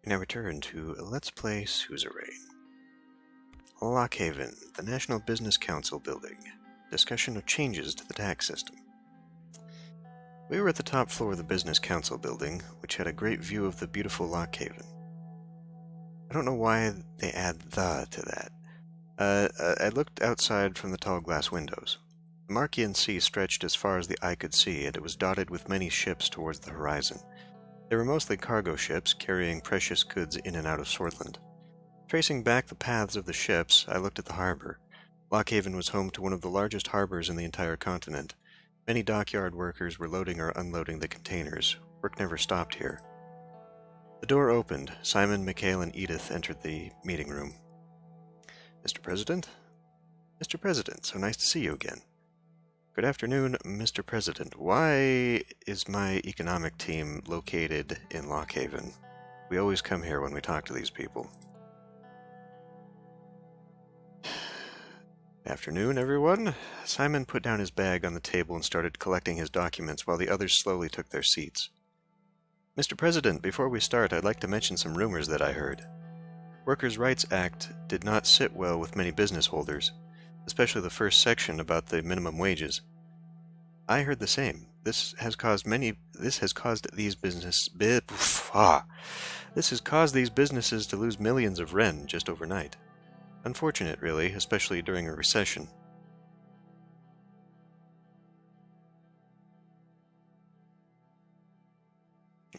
We now return to Let's Play Suzerain. Lockhaven, the National Business Council building. Discussion of changes to the tax system. We were at the top floor of the Business Council building, which had a great view of the beautiful Lockhaven. I don't know why they add "the" to that. I looked outside from the tall glass windows. The Markian Sea stretched as far as the eye could see, and it was dotted with many ships towards the horizon. They were mostly cargo ships, carrying precious goods in and out of Sordland. Tracing back the paths of the ships, I looked at the harbor. Lockhaven was home to one of the largest harbors in the entire continent. Many dockyard workers were loading or unloading the containers. Work never stopped here. The door opened. Simon, Mikhail, and Edith entered the meeting room. Mr. President? Mr. President, so nice to see you again. Good afternoon, Mr. President. Why is my economic team located in Lockhaven? We always come here when we talk to these people. Afternoon, everyone. Simon put down his bag on the table and started collecting his documents while the others slowly took their seats. Mr. President, before we start, I'd like to mention some rumors that I heard. Workers' Rights Act did not sit well with many business holders, especially the first section about the minimum wages. I heard the same. This has caused these businesses to lose millions of ren just overnight. Unfortunate, really, especially during a recession.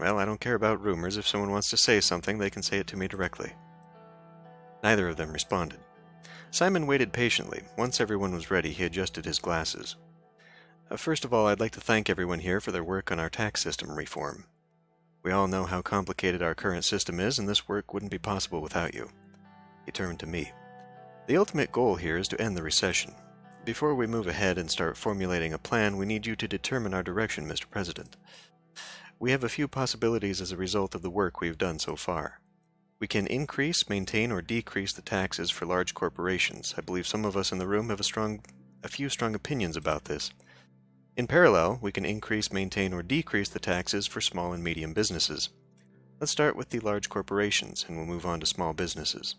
Well, I don't care about rumors. If someone wants to say something, they can say it to me directly. Neither of them responded. Simon waited patiently. Once everyone was ready, he adjusted his glasses. First of all, I'd like to thank everyone here for their work on our tax system reform. We all know how complicated our current system is, and this work wouldn't be possible without you. He turned to me. The ultimate goal here is to end the recession. Before we move ahead and start formulating a plan, we need you to determine our direction, Mr. President. We have a few possibilities as a result of the work we've done so far. We can increase, maintain, or decrease the taxes for large corporations. I believe some of us in the room have a few strong opinions about this. In parallel, we can increase, maintain, or decrease the taxes for small and medium businesses. Let's start with the large corporations, and we'll move on to small businesses.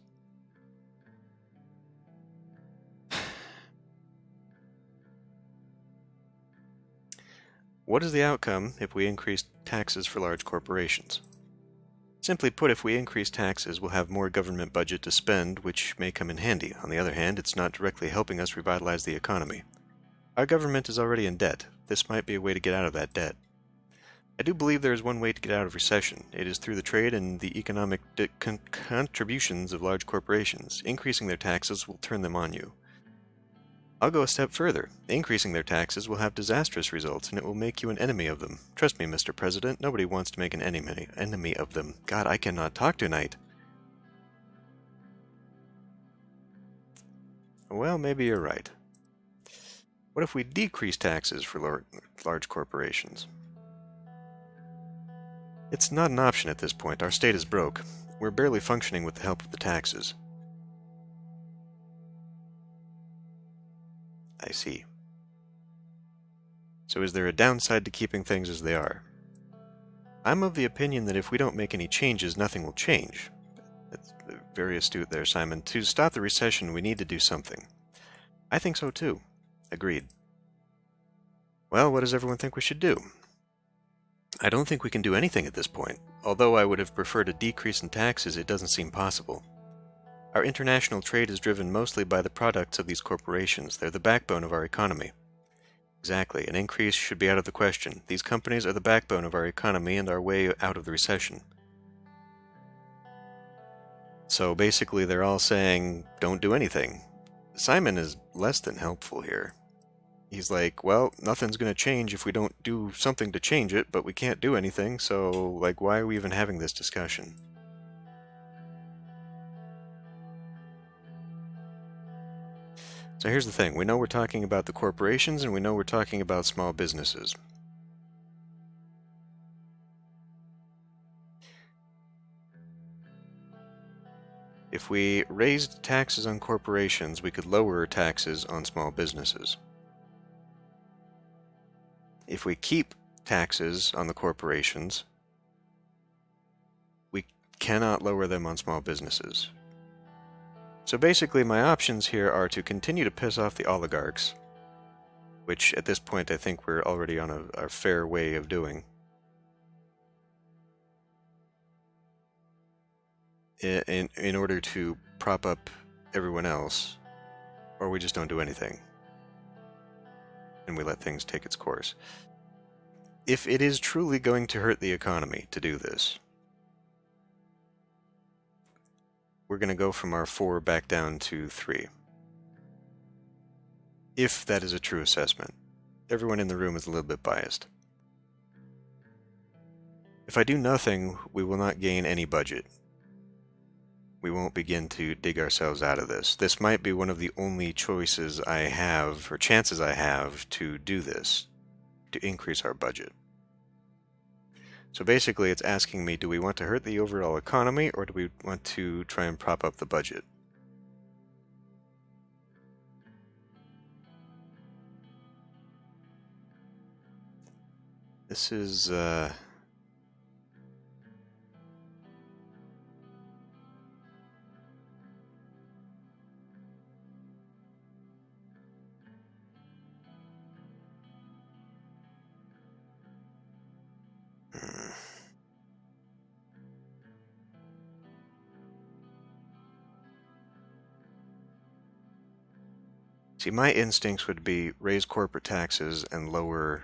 What is the outcome if we increase taxes for large corporations? Simply put, if we increase taxes, we'll have more government budget to spend, which may come in handy. On the other hand, it's not directly helping us revitalize the economy. Our government is already in debt. This might be a way to get out of that debt. I do believe there is one way to get out of recession. It is through the trade and the economic contributions of large corporations. Increasing their taxes will turn them on you. I'll go a step further. Increasing their taxes will have disastrous results, and it will make you an enemy of them. Trust me, Mr. President, nobody wants to make an enemy of them. God, I cannot talk tonight. Well, maybe you're right. What if we decrease taxes for large corporations? It's not an option at this point. Our state is broke. We're barely functioning with the help of the taxes. I see. So is there a downside to keeping things as they are? I'm of the opinion that if we don't make any changes, nothing will change. That's very astute there, Simon. To stop the recession, we need to do something. I think so too. Agreed. Well, what does everyone think we should do? I don't think we can do anything at this point. Although I would have preferred a decrease in taxes, it doesn't seem possible. Our international trade is driven mostly by the products of these corporations. They're the backbone of our economy. Exactly. An increase should be out of the question. These companies are the backbone of our economy and our way out of the recession. So basically they're all saying, don't do anything. Simon is less than helpful here. He's like, well, nothing's going to change if we don't do something to change it, but we can't do anything, so, like, why are we even having this discussion? So here's the thing. We know we're talking about the corporations, and we know we're talking about small businesses. If we raised taxes on corporations, we could lower taxes on small businesses. If we keep taxes on the corporations, we cannot lower them on small businesses. So basically my options here are to continue to piss off the oligarchs, which at this point I think we're already on a fair way of doing. In order to prop up everyone else, or we just don't do anything, and we let things take its course. If it is truly going to hurt the economy to do this, we're going to go from our 4 back down to 3. If that is a true assessment. Everyone in the room is a little bit biased. If I do nothing, we will not gain any budget. We won't begin to dig ourselves out of this. This might be one of the only choices I have, or chances I have, to do this, to increase our budget. So basically it's asking me, do we want to hurt the overall economy, or do we want to try and prop up the budget? This is, See, my instincts would be raise corporate taxes and lower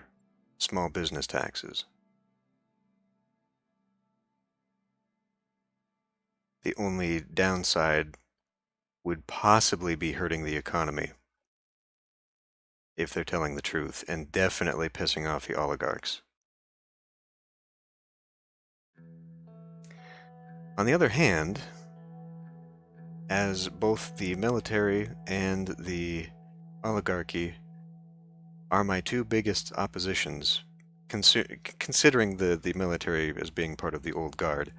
small business taxes. The only downside would possibly be hurting the economy, if they're telling the truth, and definitely pissing off the oligarchs. On the other hand, as both the military and the oligarchy are my 2 biggest oppositions, considering the military as being part of the old guard,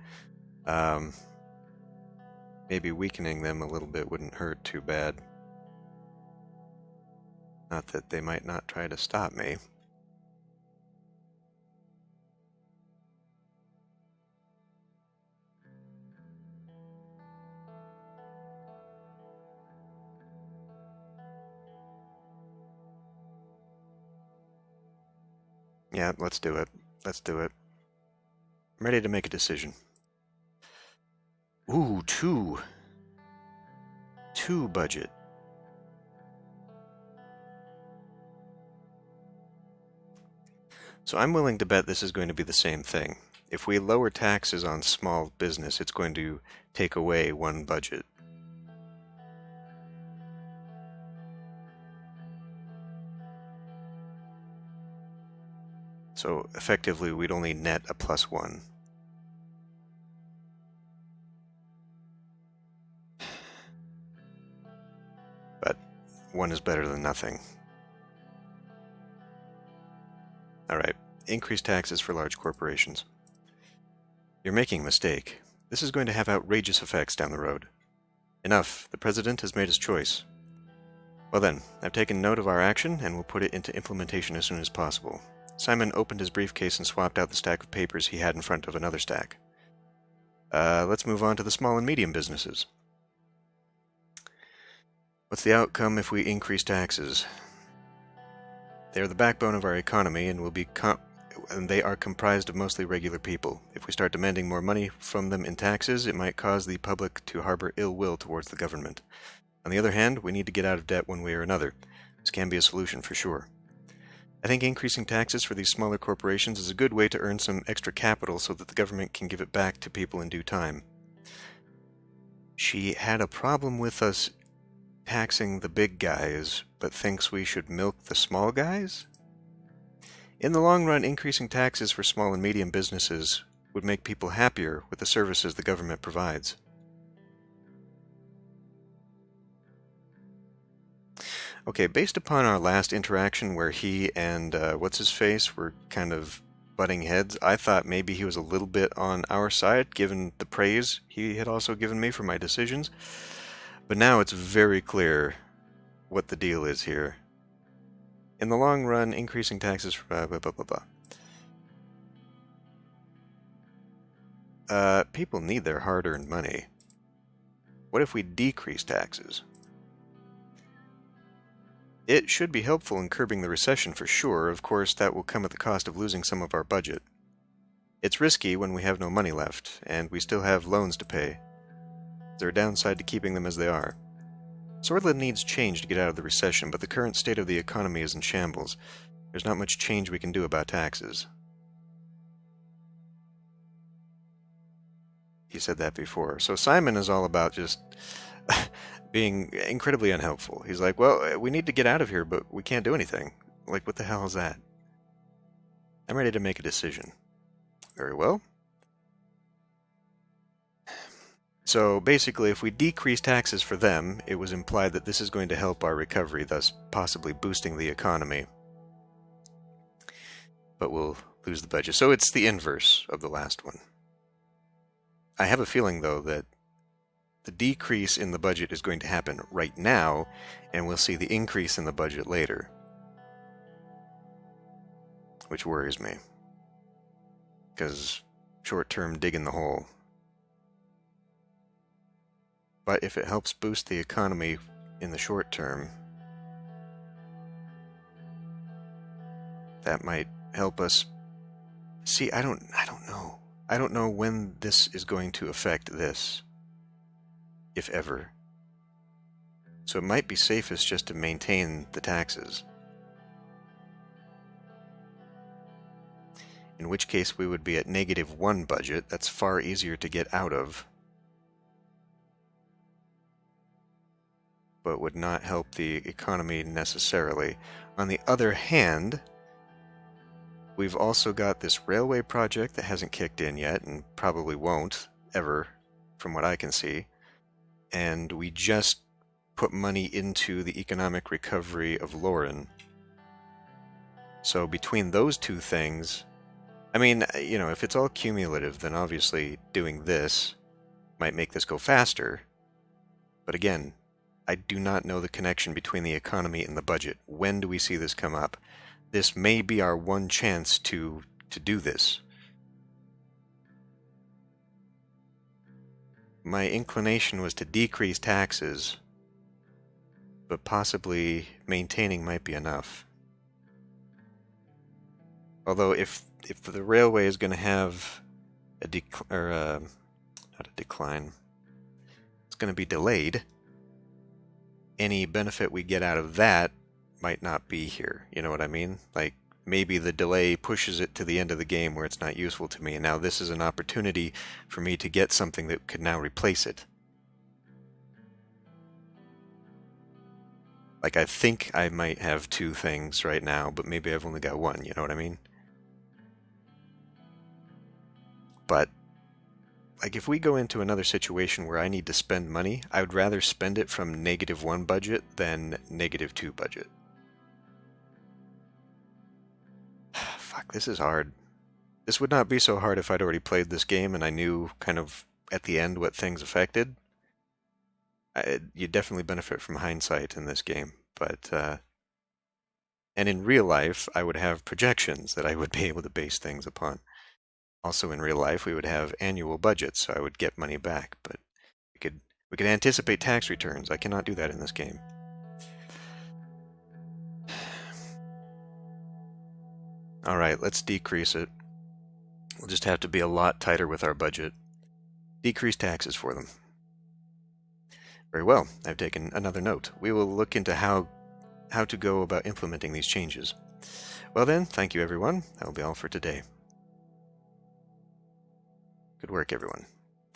maybe weakening them a little bit wouldn't hurt too bad. Not that they might not try to stop me. Yeah, let's do it. Let's do it. I'm ready to make a decision. Ooh, 2. 2 budget. So I'm willing to bet this is going to be the same thing. If we lower taxes on small business, it's going to take away 1 budget. So effectively, we'd only net a +1. But 1 is better than nothing. Alright, increase taxes for large corporations. You're making a mistake. This is going to have outrageous effects down the road. Enough. The President has made his choice. Well then, I've taken note of our action, and will put it into implementation as soon as possible. Simon opened his briefcase and swapped out the stack of papers he had in front of another stack. Let's move on to the small and medium businesses. What's the outcome if we increase taxes? They are the backbone of our economy and they are comprised of mostly regular people. If we start demanding more money from them in taxes, it might cause the public to harbor ill will towards the government. On the other hand, we need to get out of debt one way or another. This can be a solution for sure. I think increasing taxes for these smaller corporations is a good way to earn some extra capital so that the government can give it back to people in due time. She had a problem with us taxing the big guys, but thinks we should milk the small guys? In the long run, increasing taxes for small and medium businesses would make people happier with the services the government provides. Okay, based upon our last interaction where he and what's-his-face were kind of butting heads, I thought maybe he was a little bit on our side, given the praise he had also given me for my decisions. But now it's very clear what the deal is here. In the long run, increasing taxes for blah, blah, blah, blah, blah. People need their hard-earned money. What if we decrease taxes? It should be helpful in curbing the recession for sure. Of course, that will come at the cost of losing some of our budget. It's risky when we have no money left, and we still have loans to pay. Is there a downside to keeping them as they are? Sordland needs change to get out of the recession, but the current state of the economy is in shambles. There's not much change we can do about taxes. He said that before. So Simon is all about just being incredibly unhelpful. He's like, well, we need to get out of here, but we can't do anything. Like, what the hell is that? I'm ready to make a decision. Very well. So basically, if we decrease taxes for them, it was implied that this is going to help our recovery, thus possibly boosting the economy. But we'll lose the budget. So it's the inverse of the last one. I have a feeling, though, that the decrease in the budget is going to happen right now, and we'll see the increase in the budget later. Which worries me. Because short-term dig in the hole. But if it helps boost the economy in the short term, that might help us. See, I don't know. I don't know when this is going to affect this, if ever. So it might be safest just to maintain the taxes. In which case we would be at -1 budget. That's far easier to get out of, but would not help the economy necessarily. On the other hand, we've also got this railway project that hasn't kicked in yet, and probably won't, ever, from what I can see. And we just put money into the economic recovery of Lauren. So between those two things, I mean, you know, if it's all cumulative, then obviously doing this might make this go faster. But again, I do not know the connection between the economy and the budget. When do we see this come up? This may be our one chance to do this. My inclination was to decrease taxes, but possibly maintaining might be enough. Although if the railway is going to have a not a decline, it's going to be delayed, any benefit we get out of that might not be here. You know what I mean? Like, maybe the delay pushes it to the end of the game where it's not useful to me, and now this is an opportunity for me to get something that could now replace it. Like, I think I might have 2 things right now, but maybe I've only got 1, you know what I mean? But like, if we go into another situation where I need to spend money, I would rather spend it from -1 budget than -2 budget. Fuck, this is hard. This would not be so hard if I'd already played this game and I knew kind of at the end what things affected. You definitely benefit from hindsight in this game, but and in real life, I would have projections that I would be able to base things upon. Also in real life, we would have annual budgets, so I would get money back, but we could anticipate tax returns. I cannot do that in this game. Alright, let's decrease it. We'll just have to be a lot tighter with our budget. Decrease taxes for them. Very well, I've taken another note. We will look into how to go about implementing these changes. Well then, thank you everyone. That will be all for today. Good work, everyone.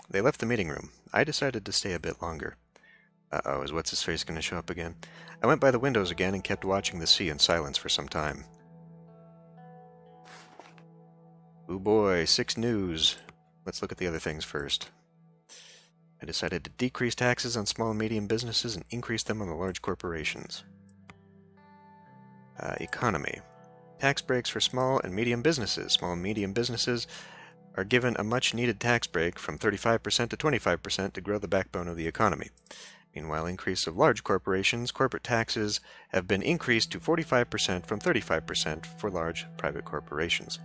They left the meeting room. I decided to stay a bit longer. Uh-oh, is What's-His-Face going to show up again? I went by the windows again and kept watching the sea in silence for some time. Ooh boy, 6 news. Let's look at the other things first. I decided to decrease taxes on small and medium businesses and increase them on the large corporations. Economy. Tax breaks for small and medium businesses. Small and medium businesses are given a much-needed tax break from 35% to 25% to grow the backbone of the economy. Meanwhile, increase of large corporations, corporate taxes have been increased to 45% from 35% for large private corporations.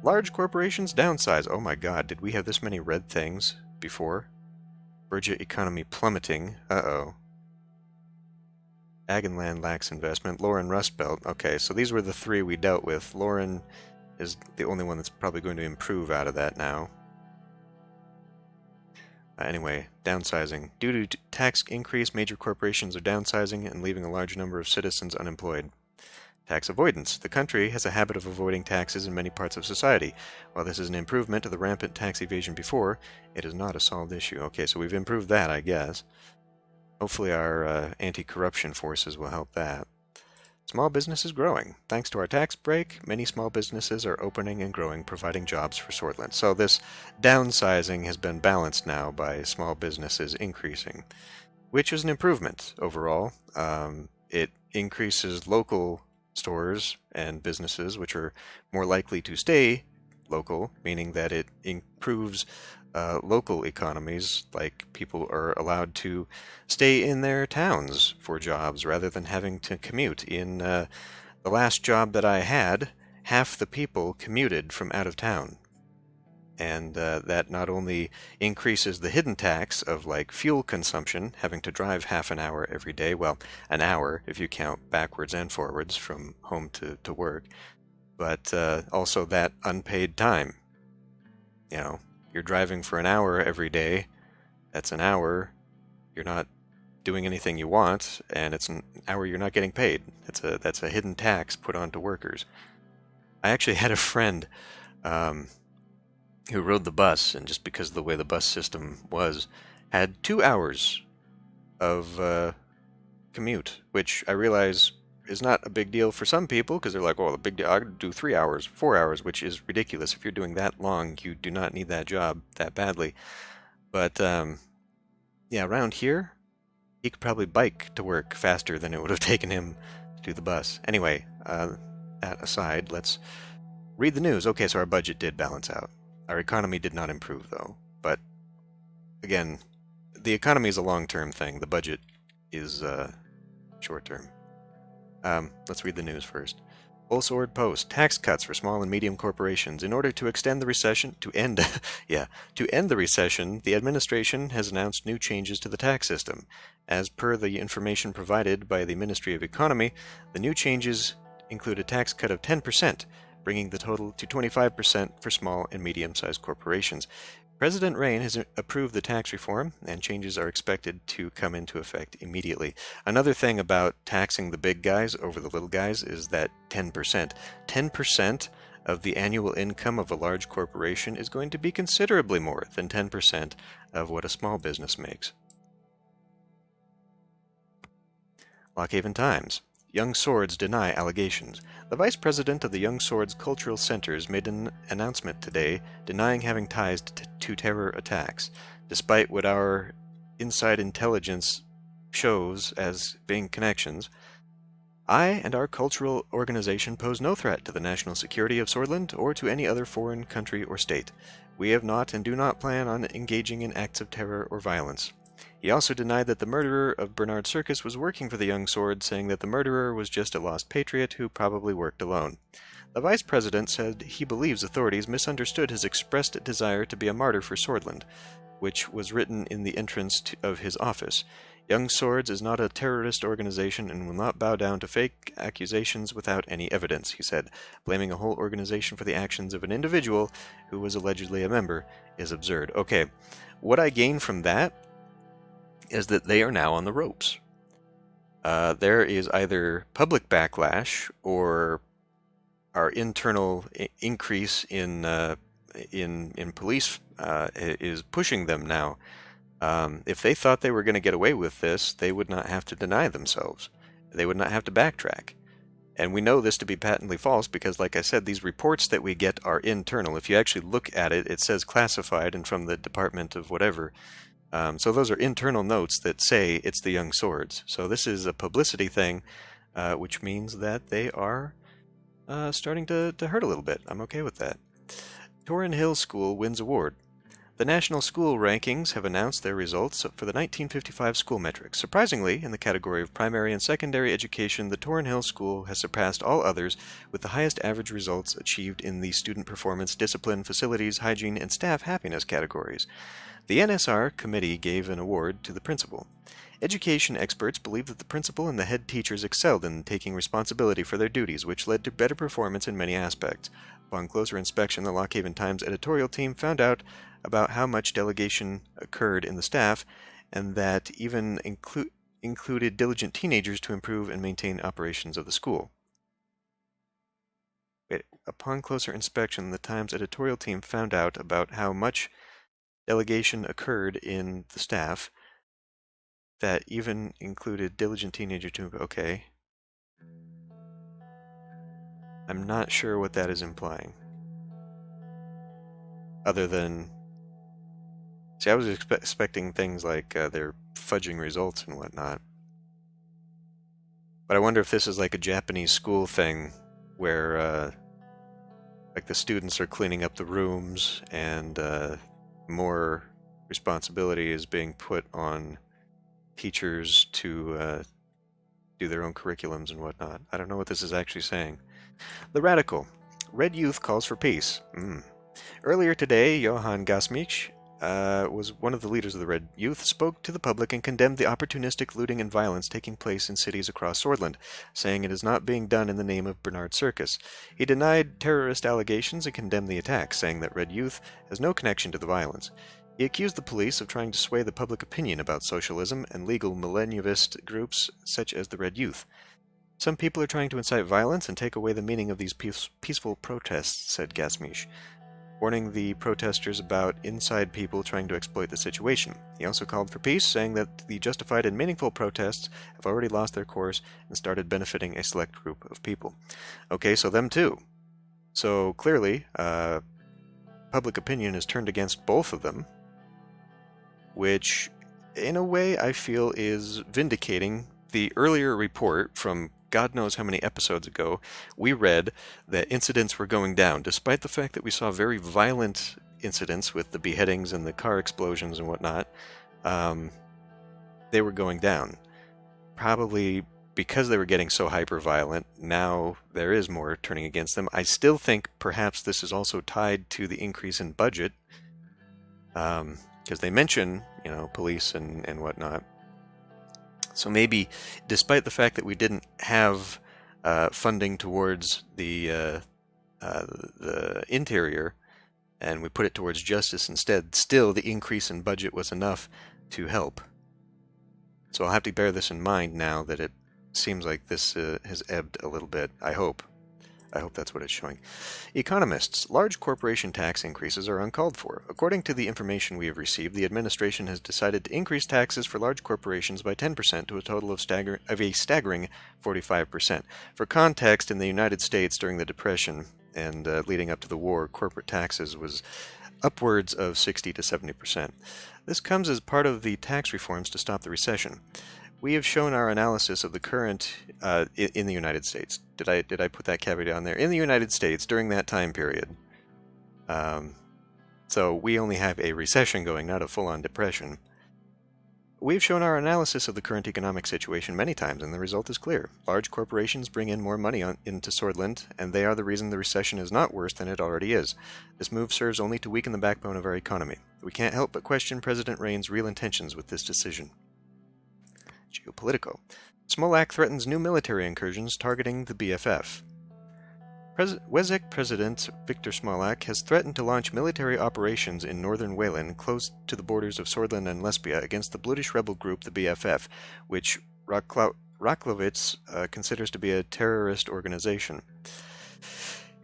Large corporations downsize. Oh my god, did we have this many red things before? Virgin economy plummeting. Uh-oh. Ag and land lacks investment. Lauren Rust Belt. Okay, so these were the three we dealt with. Lauren is the only one that's probably going to improve out of that now. Anyway, downsizing. Due to tax increase, major corporations are downsizing and leaving a large number of citizens unemployed. Tax avoidance. The country has a habit of avoiding taxes in many parts of society. While this is an improvement to the rampant tax evasion before, it is not a solved issue. Okay, so we've improved that, I guess. Hopefully our anti-corruption forces will help that. Small business is growing. Thanks to our tax break, many small businesses are opening and growing, providing jobs for Sordland. So this downsizing has been balanced now by small businesses increasing, which is an improvement overall. It increases local stores and businesses, which are more likely to stay local, meaning that it improves local economies, like people are allowed to stay in their towns for jobs rather than having to commute. In the last job that I had, half the people commuted from out of town. And that not only increases the hidden tax of like fuel consumption, having to drive half an hour every day, well, an hour if you count backwards and forwards from home to work, but also that unpaid time. You know, you're driving for an hour every day, that's an hour you're not doing anything you want, and it's an hour you're not getting paid. That's a hidden tax put onto workers. I actually had a friend who rode the bus, and just because of the way the bus system was, had 2 hours of commute, which I realize is not a big deal for some people, because they're like, oh, the big deal, I could do 3 hours, 4 hours, which is ridiculous. If you're doing that long, you do not need that job that badly. But, yeah, around here, he could probably bike to work faster than it would have taken him to do the bus. Anyway, that aside, let's read the news. Okay, so our budget did balance out. Our economy did not improve, though. But, again, the economy is a long-term thing. The budget is short-term. Let's read the news first. Full Sword Post: tax cuts for small and medium corporations. In order to extend the recession, to end the recession, the administration has announced new changes to the tax system. As per the information provided by the Ministry of Economy, the new changes include a tax cut of 10%, bringing the total to 25% for small and medium-sized corporations. President Rayne has approved the tax reform, and changes are expected to come into effect immediately. Another thing about taxing the big guys over the little guys is that 10%. 10% of the annual income of a large corporation is going to be considerably more than 10% of what a small business makes. Lockhaven Times. Young Swords deny allegations. The vice president of the Young Swords Cultural Centers made an announcement today denying having ties to terror attacks, despite what our inside intelligence shows as being connections. I and our cultural organization pose no threat to the national security of Sordland or to any other foreign country or state. We have not and do not plan on engaging in acts of terror or violence. He also denied that the murderer of Bernard Circus was working for the Young Swords, saying that the murderer was just a lost patriot who probably worked alone. The vice president said he believes authorities misunderstood his expressed desire to be a martyr for Sordland, which was written in the entrance of his office. Young Swords is not a terrorist organization and will not bow down to fake accusations without any evidence, he said. Blaming a whole organization for the actions of an individual who was allegedly a member is absurd. Okay, what I gain from that is that they are now on the ropes. There is either public backlash or our internal increase in police is pushing them now. If they thought they were going to get away with this, they would not have to deny themselves. They would not have to backtrack. And we know this to be patently false because, like I said, these reports that we get are internal. If you actually look at it, it says classified and from the Department of whatever. So those are internal notes that say it's the Young Swords. So this is a publicity thing, which means that they are starting to hurt a little bit. I'm okay with that. Torrin Hill School wins award. The National School Rankings have announced their results for the 1955 school metrics. Surprisingly, in the category of primary and secondary education, the Torrin Hill School has surpassed all others with the highest average results achieved in the student performance, discipline, facilities, hygiene, and staff happiness categories. The NSR committee gave an award to the principal. Education experts believe that the principal and the head teachers excelled in taking responsibility for their duties, which led to better performance in many aspects. Upon closer inspection, the Lock Haven Times editorial team found out about how much delegation occurred in the staff, and that even included diligent teenagers to improve and maintain operations of the school. Upon closer inspection, the Times editorial team found out about how much delegation occurred in the staff, that even included diligent teenagers to... Okay. I'm not sure what that is implying. Other than... See, I was expecting things like they're fudging results and whatnot. But I wonder if this is like a Japanese school thing where like the students are cleaning up the rooms and more responsibility is being put on teachers to do their own curriculums and whatnot. I don't know what this is actually saying. The Radical. Red Youth calls for peace. Earlier today, Johann Gasmich was one of the leaders of the Red Youth, spoke to the public and condemned the opportunistic looting and violence taking place in cities across Sordland, saying it is not being done in the name of Bernard Circus. He denied terrorist allegations and condemned the attack, saying that Red Youth has no connection to the violence. He accused the police of trying to sway the public opinion about socialism and legal millennialist groups such as the Red Youth. Some people are trying to incite violence and take away the meaning of these peaceful protests, said Gasmish, warning the protesters about inside people trying to exploit the situation. He also called for peace, saying that the justified and meaningful protests have already lost their course and started benefiting a select group of people. Okay, so them too. So clearly, public opinion is turned against both of them, which in a way I feel is vindicating the earlier report from God knows how many episodes ago. We read that incidents were going down, despite the fact that we saw very violent incidents with the beheadings and the car explosions and whatnot. They were going down. Probably because they were getting so hyper-violent, now there is more turning against them. I still think perhaps this is also tied to the increase in budget, because they mention, police and whatnot. So maybe, despite the fact that we didn't have funding towards the interior, and we put it towards justice instead, still the increase in budget was enough to help. So I'll have to bear this in mind now that it seems like this has ebbed a little bit. I hope that's what it's showing. Economists, large corporation tax increases are uncalled for. According to the information we have received, the administration has decided to increase taxes for large corporations by 10% to a total of a staggering 45%. For context, in the United States during the Depression and leading up to the war, corporate taxes was upwards of 60 to 70%. This comes as part of the tax reforms to stop the recession. We have shown our analysis of the current in the United States. Did I put that caveat on there? In the United States during that time period. So we only have a recession going, not a full-on depression. We've shown our analysis of the current economic situation many times, and the result is clear. Large corporations bring in more money into Sordland, and they are the reason the recession is not worse than it already is. This move serves only to weaken the backbone of our economy. We can't help but question President Rayne's real intentions with this decision. Geopolitical. Smolak threatens new military incursions targeting the BFF. Weszek President Victor Smolak has threatened to launch military operations in northern Wayland, close to the borders of Sordland and Lesbia, against the Bloodish rebel group the BFF, which Raclowitz considers to be a terrorist organization.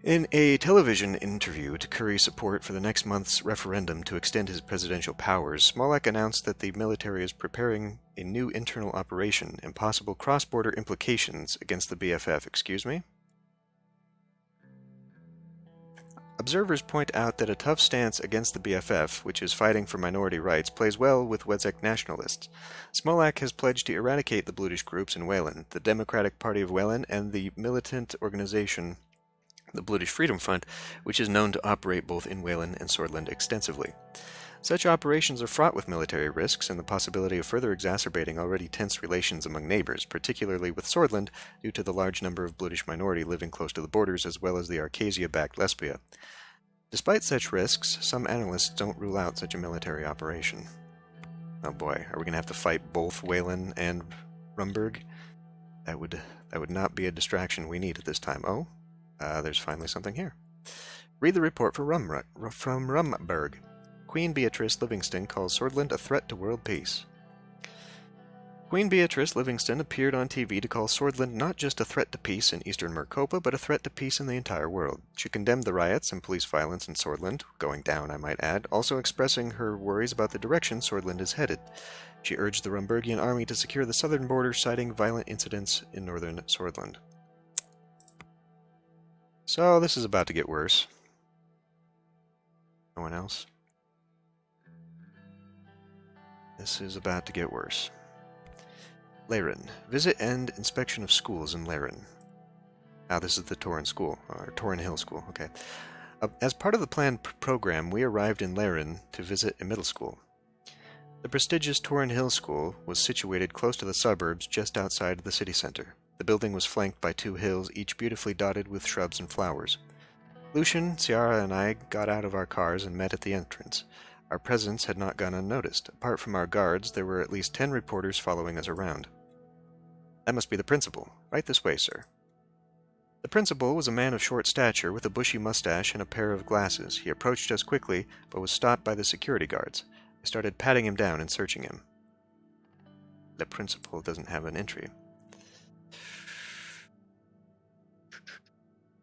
In a television interview to curry support for the next month's referendum to extend his presidential powers, Smolak announced that the military is preparing a new internal operation and possible cross-border implications against the BFF. Excuse me? Observers point out that a tough stance against the BFF, which is fighting for minority rights, plays well with Weszek nationalists. Smolak has pledged to eradicate the Bloodish groups in Wayland, the Democratic Party of Wayland, and the militant organization the Bloodish Freedom Front, which is known to operate both in Wayland and Sordland extensively. Such operations are fraught with military risks and the possibility of further exacerbating already tense relations among neighbors, particularly with Sordland, due to the large number of British minority living close to the borders as well as the Arcasia-backed Lesbia. Despite such risks, some analysts don't rule out such a military operation. Oh boy, are we going to have to fight both Wayland and Rumburg? That would not be a distraction we need at this time. Oh, there's finally something here. Read the report from Rumburg. Queen Beatrice Livingston calls Sordland a threat to world peace. Queen Beatrice Livingston appeared on TV to call Sordland not just a threat to peace in eastern Maricopa, but a threat to peace in the entire world. She condemned the riots and police violence in Sordland, going down, I might add, also expressing her worries about the direction Sordland is headed. She urged the Rumburgian army to secure the southern border, citing violent incidents in northern Sordland. So this is about to get worse. No one else? This is about to get worse. Laren. Visit and inspection of schools in Laren. Ah, this is the Torrin School, or Torrin Hill School, okay. As part of the planned program, we arrived in Laren to visit a middle school. The prestigious Torrin Hill School was situated close to the suburbs just outside the city center. The building was flanked by 2 hills, each beautifully dotted with shrubs and flowers. Lucian, Ciara, and I got out of our cars and met at the entrance. Our presence had not gone unnoticed. Apart from our guards, there were at least 10 reporters following us around. That must be the principal. Right this way, sir. The principal was a man of short stature with a bushy mustache and a pair of glasses. He approached us quickly, but was stopped by the security guards. I started patting him down and searching him. The principal doesn't have an entry.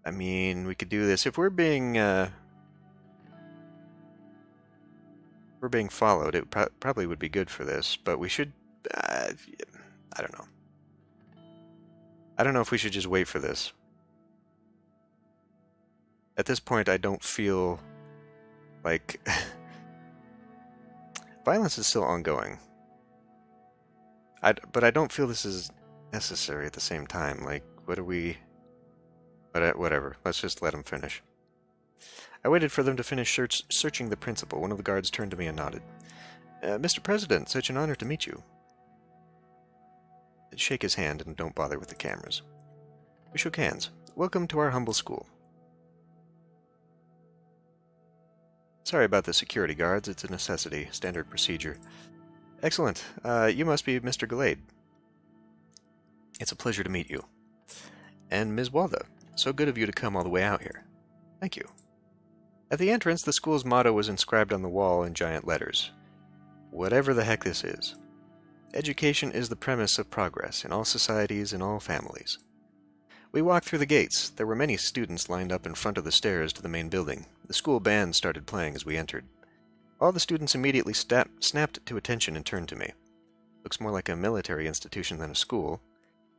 I mean, we could do this. If we're being followed, it probably would be good for this, but we should... I don't know. I don't know if we should just wait for this. At this point, I don't feel like... Violence is still ongoing. But I don't feel this is necessary at the same time. Like, what are we... Whatever. Let's just let them finish. I waited for them to finish searching the principal. One of the guards turned to me and nodded. Mr. President, such an honor to meet you. Shake his hand and don't bother with the cameras. We shook hands. Welcome to our humble school. Sorry about the security guards. It's a necessity. Standard procedure. Excellent. You must be Mr. Gallade. It's a pleasure to meet you. And Ms. Walda. So good of you to come all the way out here. Thank you. At the entrance, the school's motto was inscribed on the wall in giant letters. Whatever the heck this is. Education is the premise of progress in all societies and all families. We walked through the gates. There were many students lined up in front of the stairs to the main building. The school band started playing as we entered. All the students immediately snapped to attention and turned to me. Looks more like a military institution than a school.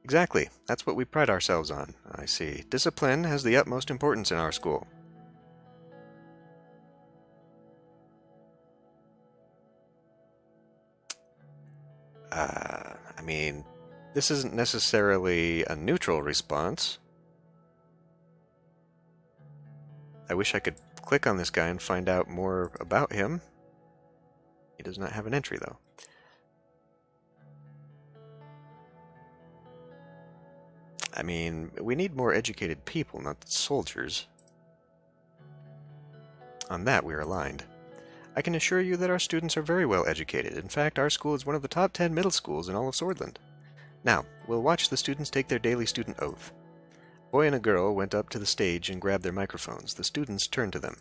Exactly. That's what we pride ourselves on. I see. Discipline has the utmost importance in our school. I mean, this isn't necessarily a neutral response. I wish I could click on this guy and find out more about him. He does not have an entry, though. I mean, we need more educated people, not soldiers. On that, we are aligned. I can assure you that our students are very well educated. In fact, our school is one of the top 10 middle schools in all of Sordland. Now, we'll watch the students take their daily student oath. A boy and a girl went up to the stage and grabbed their microphones. The students turned to them.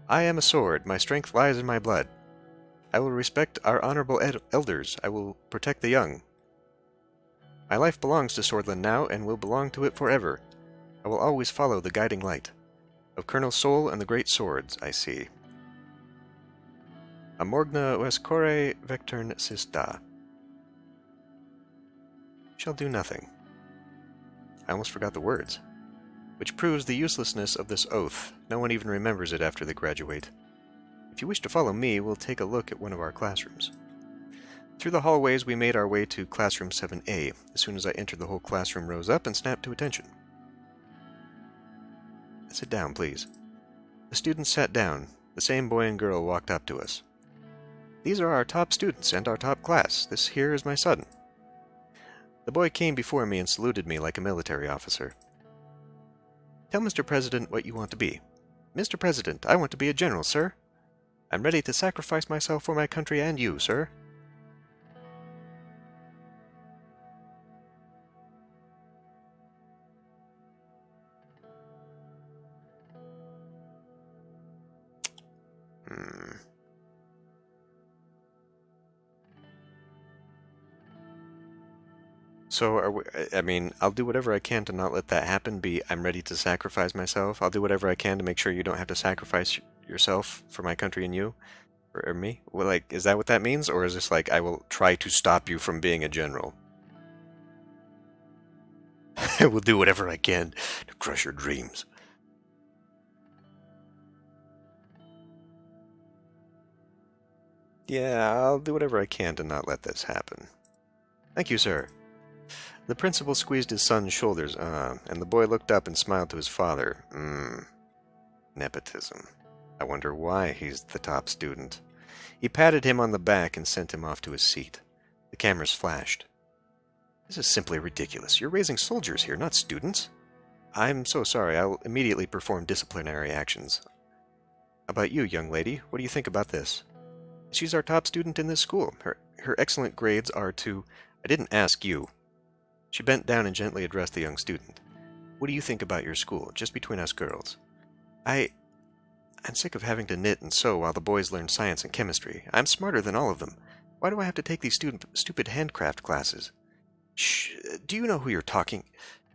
I am a sword. My strength lies in my blood. I will respect our honorable elders. I will protect the young. My life belongs to Sordland now and will belong to it forever. I will always follow the guiding light. Of Colonel Sol and the great swords, I see. Amorgna vescore vectern sista. Shall do nothing. I almost forgot the words. Which proves the uselessness of this oath. No one even remembers it after they graduate. If you wish to follow me, we'll take a look at one of our classrooms. Through the hallways, we made our way to Classroom 7A. As soon as I entered, the whole classroom rose up and snapped to attention. Sit down, please. The students sat down. The same boy and girl walked up to us. These are our top students and our top class. This here is my son." The boy came before me and saluted me like a military officer. "Tell Mr. President what you want to be." "Mr. President, I want to be a general, sir." "I'm ready to sacrifice myself for my country and you, sir." So, I mean, I'll do whatever I can to not let that happen. I'm ready to sacrifice myself. I'll do whatever I can to make sure you don't have to sacrifice yourself for my country and you, or me. Well, like, is that what that means, or is this like I will try to stop you from being a general? I will do whatever I can to crush your dreams. Yeah, I'll do whatever I can to not let this happen. Thank you, sir. The principal squeezed his son's shoulders, and the boy looked up and smiled to his father. Nepotism. I wonder why he's the top student. He patted him on the back and sent him off to his seat. The cameras flashed. "This is simply ridiculous. You're raising soldiers here, not students." "I'm so sorry. I'll immediately perform disciplinary actions." "How about you, young lady? What do you think about this?" "She's our top student in this school. Her excellent grades are to—" "I didn't ask you." She bent down and gently addressed the young student. "What do you think about your school, just between us girls?" I'm sick of having to knit and sew while the boys learn science and chemistry. I'm smarter than all of them. Why do I have to take these stupid handcraft classes?" "Shh! Do you know who you're talking—"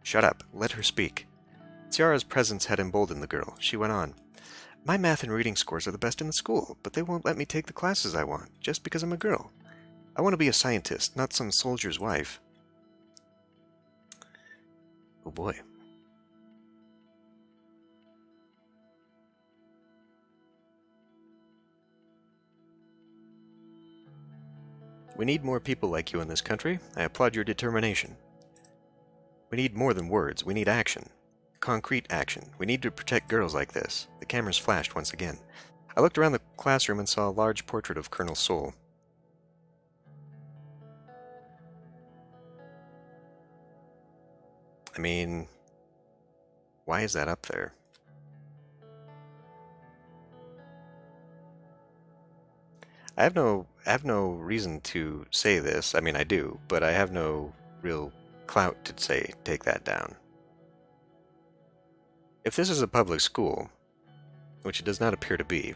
"Shut up. Let her speak." Ciara's presence had emboldened the girl. She went on. "My math and reading scores are the best in the school, but they won't let me take the classes I want, just because I'm a girl. I want to be a scientist, not some soldier's wife." Oh boy. "We need more people like you in this country. I applaud your determination." "We need more than words. We need action. Concrete action. We need to protect girls like this." The cameras flashed once again. I looked around the classroom and saw a large portrait of Colonel Soule. I mean, why is that up there? I have no reason to say this. I mean, I do, but I have no real clout to say take that down. If this is a public school, which it does not appear to be,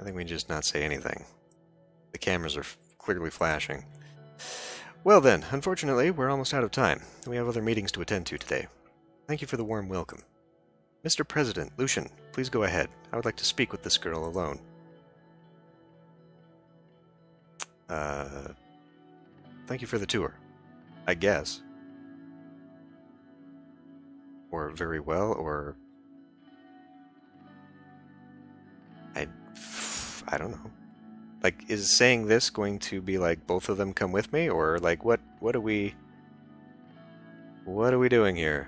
I think we just not say anything. The cameras are clearly flashing. Well then, unfortunately, we're almost out of time. We have other meetings to attend to today. Thank you for the warm welcome. Mr. President, Lucian, please go ahead. I would like to speak with this girl alone. Thank you for the tour. I guess. Or very well, or... I don't know. Like, is saying this going to be like both of them come with me, or like what are we doing here?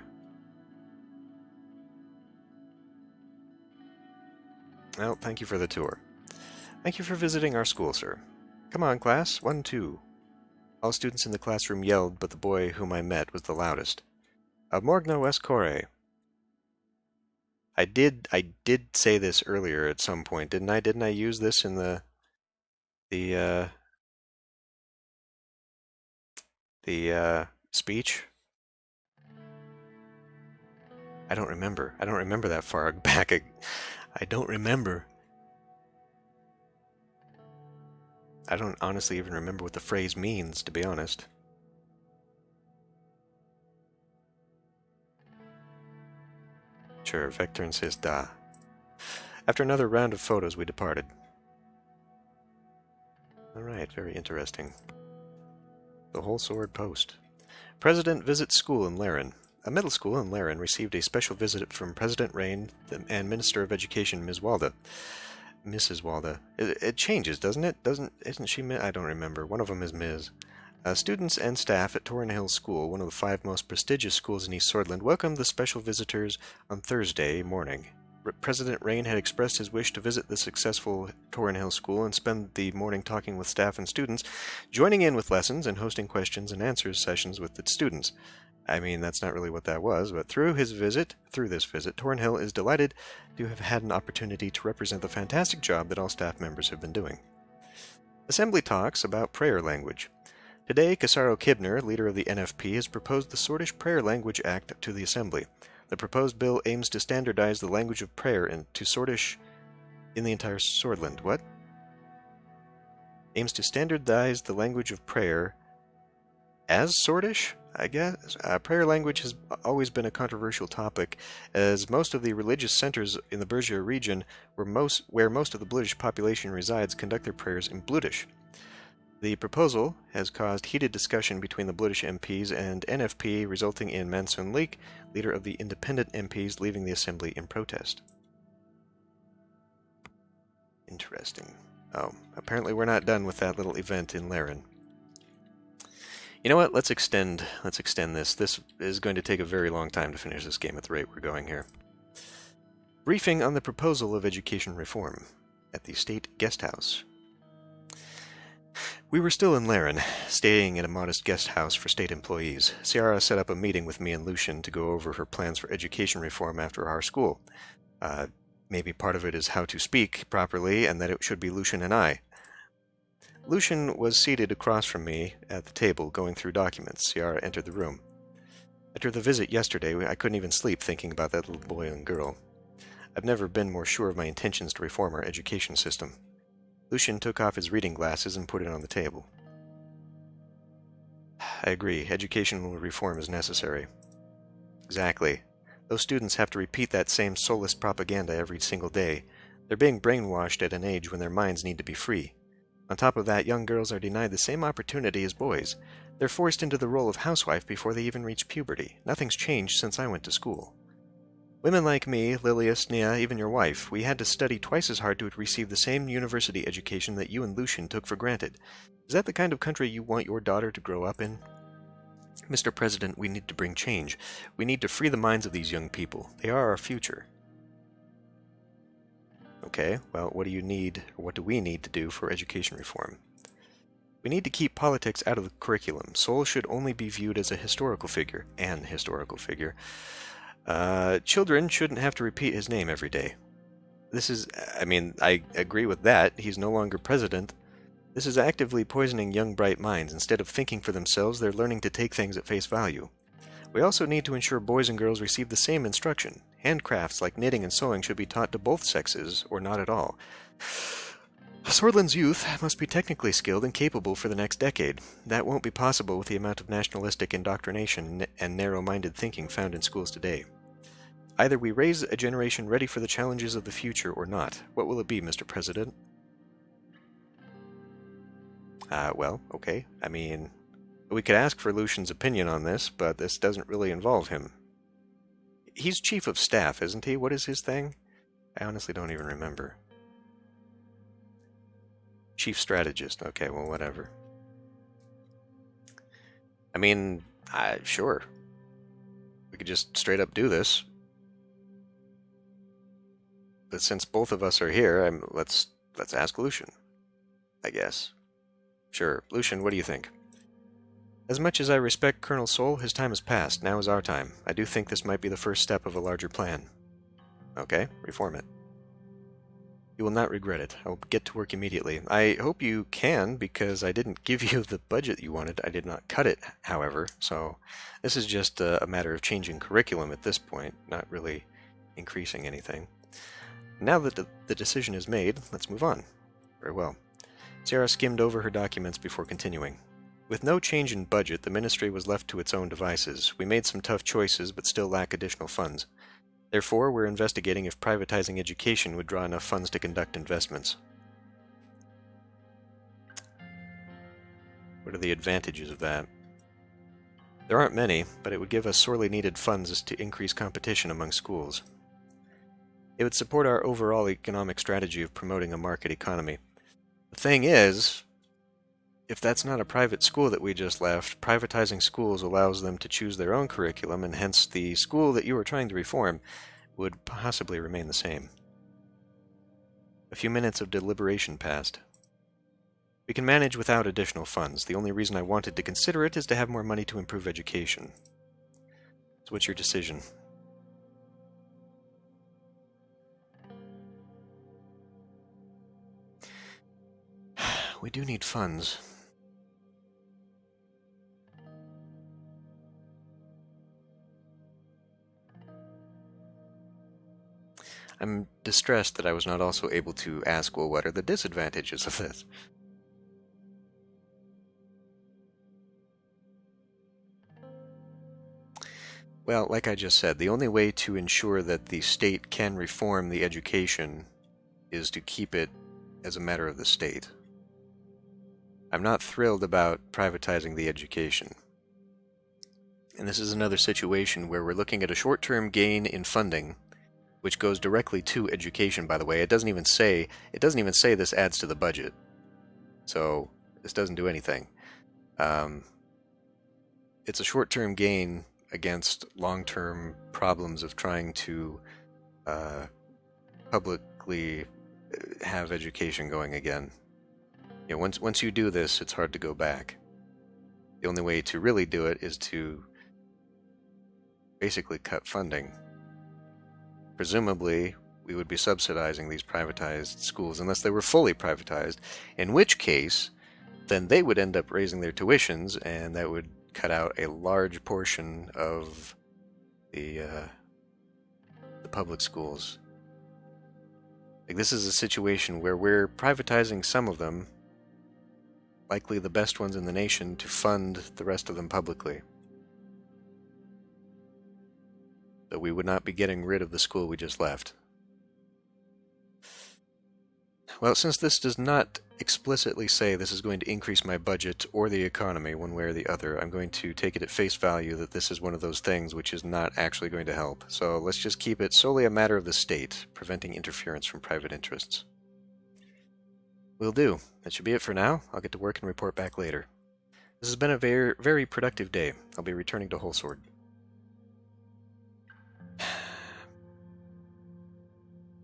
Well, thank you for the tour. Thank you for visiting our school, sir. Come on, class. 1, 2. All students in the classroom yelled, but the boy whom I met was the loudest. Morgno escore. I did say this earlier at some point, didn't I? Didn't I use this in the speech? I don't remember. I don't remember that far back. I don't remember. I don't honestly even remember what the phrase means, to be honest. Sure, Vector insists da. After another round of photos, we departed. Alright, very interesting. The Whole Sword Post. President visits school in Laren. A middle school in Laren received a special visit from President Rayne and Minister of Education Ms. Walda. Mrs. Walda. It changes, doesn't it? Isn't she Ms.? I don't remember. One of them is Ms. Students and staff at Torrin Hill School, one of the 5 most prestigious schools in East Sordland, welcomed the special visitors on Thursday morning. President Rayne had expressed his wish to visit the successful Torrin Hill School and spend the morning talking with staff and students, joining in with lessons and hosting questions and answers sessions with the students. I mean, that's not really what that was, but through this visit, Torrin Hill is delighted to have had an opportunity to represent the fantastic job that all staff members have been doing. Assembly talks about prayer language. Today, Casaro Kibner, leader of the NFP, has proposed the Sordish Prayer Language Act to the Assembly. The proposed bill aims to standardize the language of prayer into Sordish in the entire Sordland. What? Aims to standardize the language of prayer as Sordish? I guess. Prayer language has always been a controversial topic, as most of the religious centers in the Bergia region, where most of the Blutish population resides, conduct their prayers in Blutish. The proposal has caused heated discussion between the Blutish MPs and NFP, resulting in Mansoon Leek, leader of the independent MPs, leaving the assembly in protest. Interesting. Oh, apparently we're not done with that little event in Laren. You know what? Let's extend this. This is going to take a very long time to finish this game at the rate we're going here. Briefing on the proposal of education reform at the State Guest House. We were still in Laren, staying at a modest guest house for state employees. Ciara set up a meeting with me and Lucian to go over her plans for education reform after our school. Maybe part of it is how to speak properly, and that it should be Lucian and I. Lucian was seated across from me at the table, going through documents. Ciara entered the room. After the visit yesterday, I couldn't even sleep thinking about that little boy and girl. I've never been more sure of my intentions to reform our education system. Lucian took off his reading glasses and put it on the table. I agree. Educational reform is necessary. Exactly. Those students have to repeat that same soulless propaganda every single day. They're being brainwashed at an age when their minds need to be free. On top of that, young girls are denied the same opportunity as boys. They're forced into the role of housewife before they even reach puberty. Nothing's changed since I went to school. Women like me, Lilius, Nia, even your wife, we had to study twice as hard to receive the same university education that you and Lucian took for granted. Is that the kind of country you want your daughter to grow up in? Mr. President, we need to bring change. We need to free the minds of these young people. They are our future. Okay, well, what do you need, or what do we need to do for education reform? We need to keep politics out of the curriculum. Sol should only be viewed as a historical figure, an historical figure. Children shouldn't have to repeat his name every day. I agree with that. He's no longer president. This is actively poisoning young, bright minds. Instead of thinking for themselves, they're learning to take things at face value. We also need to ensure boys and girls receive the same instruction. Handcrafts like knitting and sewing should be taught to both sexes, or not at all. Sordland's youth must be technically skilled and capable for the next decade. That won't be possible with the amount of nationalistic indoctrination and narrow-minded thinking found in schools today. Either we raise a generation ready for the challenges of the future or not. What will it be, Mr. President? Well, okay. I mean, we could ask for Lucian's opinion on this, but this doesn't really involve him. He's chief of staff, isn't he? What is his thing? I honestly don't even remember. Chief strategist. Okay, well, whatever. I mean, sure. We could just straight up do this. But since both of us are here, let's ask Lucian, I guess. Sure. Lucian, what do you think? As much as I respect Colonel Sol, his time has passed. Now is our time. I do think this might be the first step of a larger plan. Okay, reform it. You will not regret it. I will get to work immediately. I hope you can, because I didn't give you the budget you wanted. I did not cut it, however, so this is just a matter of changing curriculum at this point, not really increasing anything. Now that the decision is made, let's move on. Very well. Sarah skimmed over her documents before continuing. With no change in budget, the ministry was left to its own devices. We made some tough choices, but still lack additional funds. Therefore, we're investigating if privatizing education would draw enough funds to conduct investments. What are the advantages of that? There aren't many, but it would give us sorely needed funds to increase competition among schools. It would support our overall economic strategy of promoting a market economy. The thing is, if that's not a private school that we just left, privatizing schools allows them to choose their own curriculum, and hence the school that you are trying to reform would possibly remain the same. A few minutes of deliberation passed. We can manage without additional funds. The only reason I wanted to consider it is to have more money to improve education. So what's your decision? We do need funds. I'm distressed that I was not also able to ask, well, what are the disadvantages of this? Well, like I just said, the only way to ensure that the state can reform the education is to keep it as a matter of the state. I'm not thrilled about privatizing the education. And this is another situation where we're looking at a short-term gain in funding, which goes directly to education, by the way. It doesn't even say this adds to the budget. So this doesn't do anything. It's a short-term gain against long-term problems of trying to publicly have education going again. You know, once you do this, it's hard to go back. The only way to really do it is to basically cut funding. Presumably, we would be subsidizing these privatized schools unless they were fully privatized, in which case, then they would end up raising their tuitions, and that would cut out a large portion of the public schools. Like, this is a situation where we're privatizing some of them, likely the best ones in the nation, to fund the rest of them publicly. So we would not be getting rid of the school we just left. Well, since this does not explicitly say this is going to increase my budget or the economy one way or the other, I'm going to take it at face value that this is one of those things which is not actually going to help. So let's just keep it solely a matter of the state, preventing interference from private interests. Will do. That should be it for now. I'll get to work and report back later. This has been a very, very productive day. I'll be returning to Wholesword.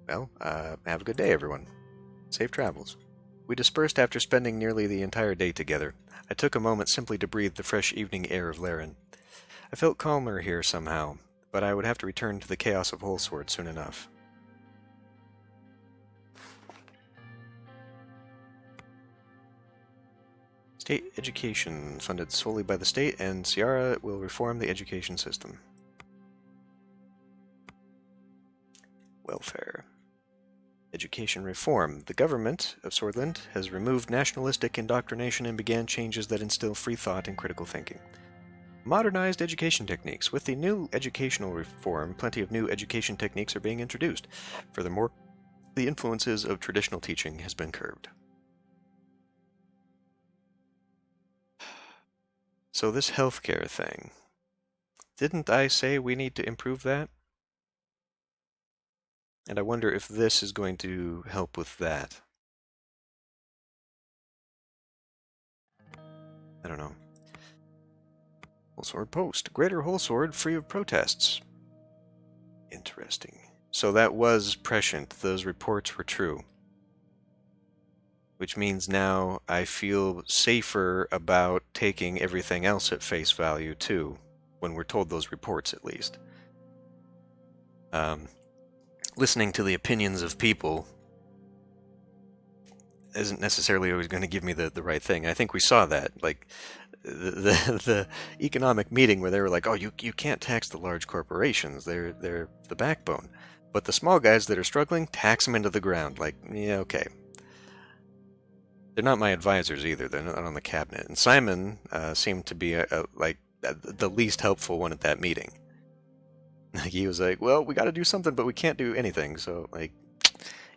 Well, have a good day, everyone. Safe travels. We dispersed after spending nearly the entire day together. I took a moment simply to breathe the fresh evening air of Laren. I felt calmer here somehow, but I would have to return to the chaos of Wholesword soon enough. State education, funded solely by the state, and Ciara will reform the education system. Welfare. Education reform. The government of Sordland has removed nationalistic indoctrination and began changes that instill free thought and critical thinking. Modernized education techniques. With the new educational reform, plenty of new education techniques are being introduced. Furthermore, the influences of traditional teaching has been curbed. So this healthcare thing, didn't I say we need to improve that? And I wonder if this is going to help with that. I don't know. Wholesword Post. Greater Wholesword free of protests. Interesting. So that was prescient. Those reports were true. Which means now I feel safer about taking everything else at face value, too. When we're told those reports, at least. Listening to the opinions of people isn't necessarily always going to give me the right thing. I think we saw that, like the economic meeting where they were like, "Oh, you can't tax the large corporations; they're the backbone, but the small guys that are struggling, tax them into the ground." Like, yeah, okay. They're not my advisors either. They're not on the cabinet. And Simon seemed to be the least helpful one at that meeting. He was like, well, we got to do something, but we can't do anything. So, like,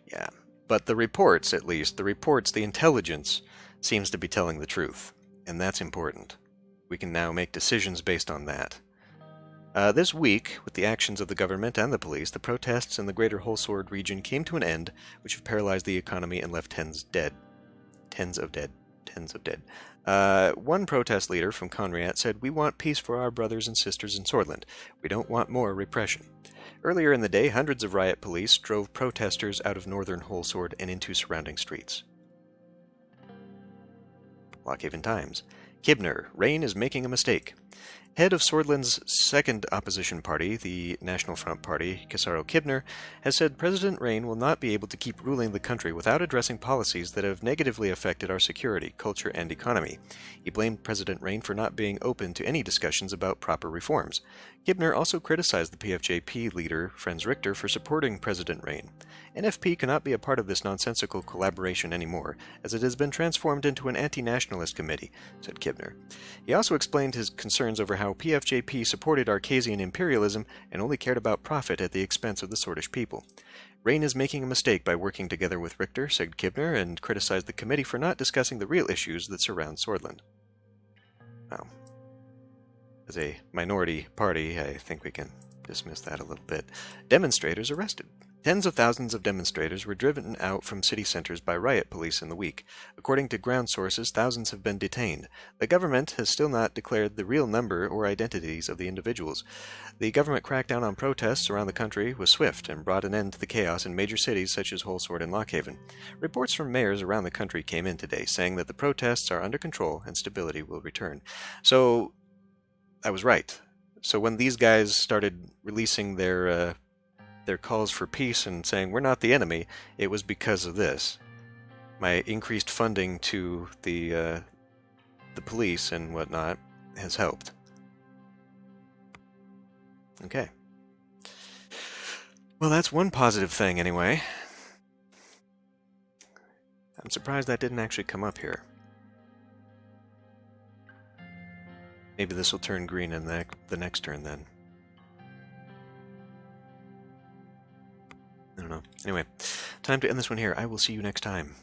yeah. But the reports, at least, the intelligence seems to be telling the truth. And that's important. We can now make decisions based on that. This week, with the actions of the government and the police, the protests in the greater Wholesword region came to an end, which have paralyzed the economy and left tens dead. Tens of dead. One protest leader from Conriat said, "We want peace for our brothers and sisters in Sordland. We don't want more repression. Earlier in the day, hundreds of riot police drove protesters out of northern Holsword and into surrounding streets. Lockhaven Times. Kibner, Rayne is making a mistake. Head of Sordland's second opposition party, the National Front Party, Casaro Kibner, has said President Rayne will not be able to keep ruling the country without addressing policies that have negatively affected our security, culture, and economy. He blamed President Rayne for not being open to any discussions about proper reforms. Kibner also criticized the PFJP leader, Franz Richter, for supporting President Rayne. NFP cannot be a part of this nonsensical collaboration anymore, as it has been transformed into an anti-nationalist committee, said Kibner. He also explained his concerns over how PFJP supported Arcasian imperialism and only cared about profit at the expense of the Sordish people. Rayne is making a mistake by working together with Richter, said Kibner, and criticized the committee for not discussing the real issues that surround Sordland. Well, as a minority party, I think we can dismiss that a little bit. Demonstrators arrested. Tens of thousands of demonstrators were driven out from city centers by riot police in the week. According to ground sources, thousands have been detained. The government has still not declared the real number or identities of the individuals. The government crackdown on protests around the country was swift and brought an end to the chaos in major cities such as Holsword and Lockhaven. Reports from mayors around the country came in today, saying that the protests are under control and stability will return. So, I was right. So when these guys started releasing their calls for peace and saying, we're not the enemy, it was because of this. My increased funding to the police and whatnot has helped. Okay. Well, that's one positive thing, anyway. I'm surprised that didn't actually come up here. Maybe this will turn green in the next turn, then. I don't know. Anyway, time to end this one here. I will see you next time.